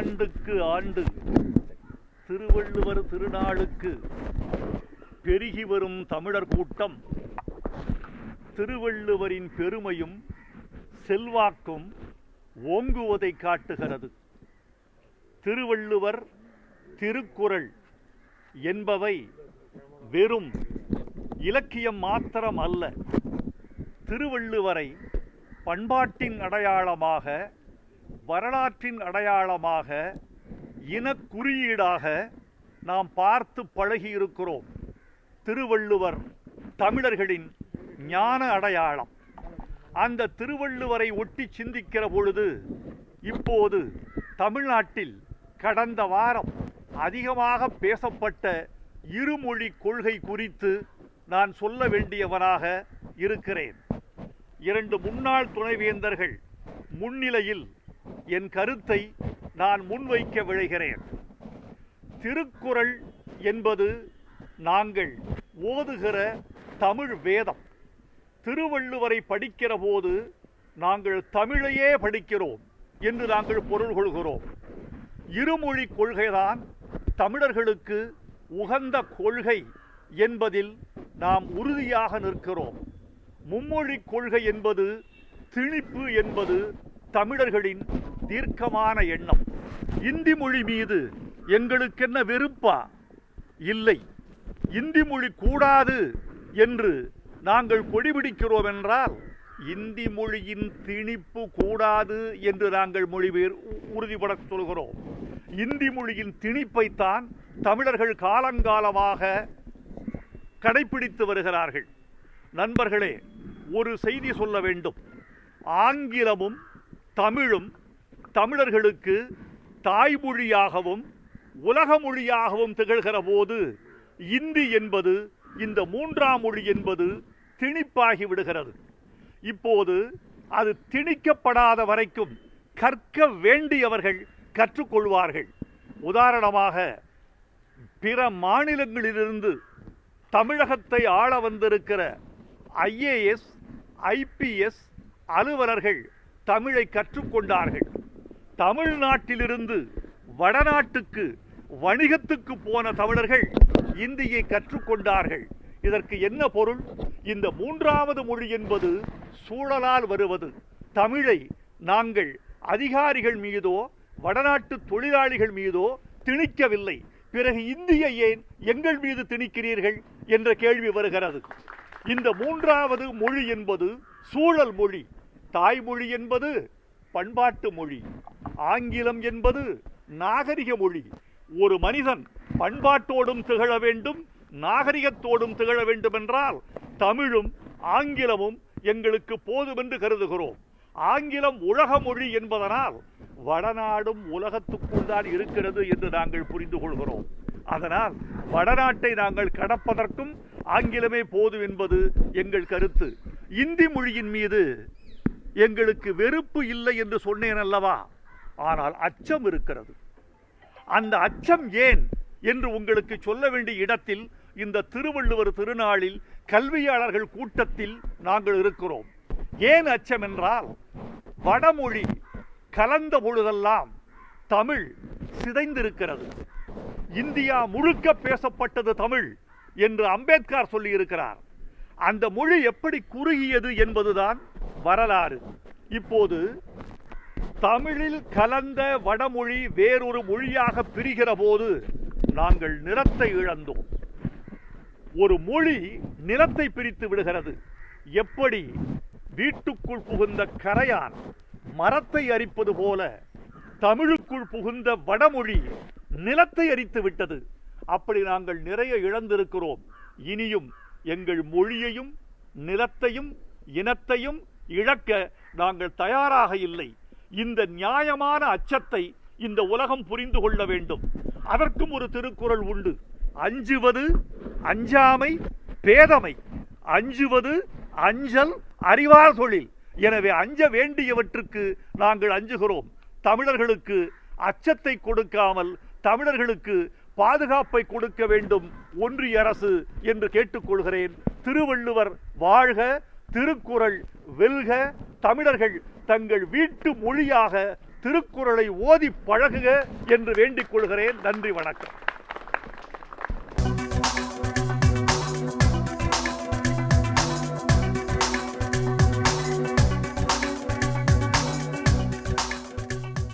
ஆண்டுக்கு ஆண்டு திருவள்ளுவர் திருநாளுக்கு பெருகி வரும் தமிழர் கூட்டம் திருவள்ளுவரின் பெருமையும் செல்வாக்கும் ஓங்குவதை காட்டுகிறது. திருவள்ளுவர், திருக்குறள் என்பவை வெறும் இலக்கியம் மாத்திரம் அல்ல. திருவள்ளுவரை பண்பாட்டின் அடையாளமாக, வரலாற்றின் அடையாளமாக, இனக்குறியீடாக நாம் பார்த்து பழகியிருக்கிறோம். திருவள்ளுவர் தமிழர்களின் ஞான அடையாளம். அந்த திருவள்ளுவரை ஒட்டி சிந்திக்கிற பொழுது இப்போது தமிழ்நாட்டில் கடந்த வாரம் அதிகமாக பேசப்பட்ட இருமொழி கொள்கை குறித்து நான் சொல்ல வேண்டியவனாக இருக்கிறேன். 2 முன்னாள் துணைவேந்தர்கள் முன்னிலையில் என் கருத்தை நான் முன்வைக்க விழைகிறேன். திருக்குறள் என்பது நாங்கள் ஓதுகிற தமிழ் வேதம். திருவள்ளுவரை படிக்கிற போது நாங்கள் தமிழையே படிக்கிறோம் என்று நாங்கள் பொருள் கொள்கிறோம். இருமொழி கொள்கைதான் தமிழர்களுக்கு உகந்த கொள்கை என்பதில் நாம் உறுதியாக நிற்கிறோம். மும்மொழி கொள்கை என்பது, திணிப்பு என்பது தமிழர்களின் தீர்க்கமான எண்ணம். இந்தி மொழி மீது எங்களுக்கென்ன வெறுப்பா? இல்லை. இந்தி மொழி கூடாது என்று நாங்கள் கொடிபிடிக்கிறோம் என்றால் இந்தி மொழியின் திணிப்பு கூடாது என்று நாங்கள் உறுதிபட சொல்கிறோம். இந்தி மொழியின் திணிப்பைத்தான் தமிழர்கள் காலங்காலமாக கடைபிடித்து வருகிறார்கள். நண்பர்களே, ஒரு செய்தி சொல்ல வேண்டும். ஆங்கிலமும் தமிழும் தமிழர்களுக்கு தாய்மொழியாகவும் உலக மொழியாகவும் திகழ்கிற போது இந்தி என்பது, இந்த 3ஆம் மொழி என்பது திணிப்பாகி விடுகிறது. இப்போது அது திணிக்கப்படாத வரைக்கும் கற்க வேண்டியவர்கள் கற்றுக்கொள்வார்கள். உதாரணமாக, பிற மாநிலங்களிலிருந்து தமிழகத்தை ஆள வந்திருக்கிற IAS, IPS அலுவலர்கள் தமிழை கற்றுக்கொண்டார்கள். தமிழ்நாட்டிலிருந்து வடநாட்டுக்கு வணிகத்துக்கு போன தமிழர்கள் இந்தியை கற்றுக்கொண்டார்கள். இதற்கு என்ன பொருள்? இந்த 3வது மொழி என்பது சூழலால் வருவது. தமிழை நாங்கள் அதிகாரிகள் மீதோ வடநாட்டு தொழிலாளிகள் மீதோ திணிக்கவில்லை. பிறகு இந்தியை ஏன் எங்கள் மீது திணிக்கிறீர்கள் என்ற கேள்வி வருகிறது. இந்த 3வது மொழி என்பது சூழல் மொழி. தாய்மொழி என்பது பண்பாட்டு மொழி. ஆங்கிலம் என்பது நாகரிக மொழி. ஒரு மனிதன் பண்பாட்டோடும் திகழ வேண்டும், நாகரிகத்தோடும் திகழ வேண்டும் என்றால் தமிழும் ஆங்கிலமும் எங்களுக்கு போதுமென்று கருதுகிறோம். ஆங்கிலம் உலக மொழி என்பதனால் வடநாடும் உலகத்துக்குள் தான் இருக்கிறது என்று நாங்கள் புரிந்து கொள்கிறோம். அதனால் வடநாட்டை நாங்கள் கடப்பதற்கும் ஆங்கிலமே போதும் என்பது எங்கள் கருத்து. இந்தி மொழியின் மீது எங்களுக்கு வெறுப்பு இல்லை என்று சொன்னேன் அல்லவா? ஆனால் அச்சம் இருக்கிறது. அந்த அச்சம் ஏன் என்று உங்களுக்கு சொல்ல வேண்டிய இடத்தில் இந்த திருவள்ளுவர் திருநாளில் கல்வியாளர்கள் கூட்டத்தில் நாங்கள் இருக்கிறோம். ஏன் அச்சம் என்றால், வடமொழி கலந்த பொழுதெல்லாம் தமிழ் சிதைந்திருக்கிறது. இந்தியா முழுக்க பேசப்பட்டது தமிழ் என்று அம்பேத்கர் சொல்லியிருக்கிறார். அந்த மொழி எப்படி குறுகியது என்பதுதான் வரலாறு. இப்போது தமிழில் கலந்த வடமொழி வேறொரு மொழியாக பிரிகிற போது நாங்கள் நிலத்தை இழந்தோம். ஒரு மொழி நிலத்தை பிரித்து விடுகிறது. எப்படி வீட்டுக்குள் புகுந்த கரையான் மரத்தை அரிப்பது போல தமிழுக்குள் புகுந்த வடமொழி நிலத்தை அரித்து விட்டது. அப்படி நாங்கள் நிறைய இழந்திருக்கிறோம். இனியும் எங்கள் மொழியையும் நிலத்தையும் இனத்தையும் இழக்க நாங்கள் தயாராக இல்லை. இந்த நியாயமான அச்சத்தை இந்த உலகம் புரிந்து கொள்ள வேண்டும். அதற்கும் ஒரு திருக்குறள் உண்டு. அஞ்சுவது அஞ்சாமை பேதமை, அஞ்சுவது அஞ்சல் அறிவார் தொழில். எனவே அஞ்ச வேண்டியவற்றுக்கு நாங்கள் அஞ்சுகிறோம். தமிழர்களுக்கு அச்சத்தை கொடுக்காமல் தமிழர்களுக்கு பாதுகாப்பை கொடுக்க வேண்டும் ஒன்றிய அரசு என்று கேட்டுக்கொள்கிறேன். திருவள்ளுவர் வாழ்க, திருக்குறள் வெல்க. தமிழர்கள் தங்கள் வீட்டு மொழியாக திருக்குறளை ஓதி பழகுக என்று வேண்டிக் கொள்கிறேன். நன்றி, வணக்கம்.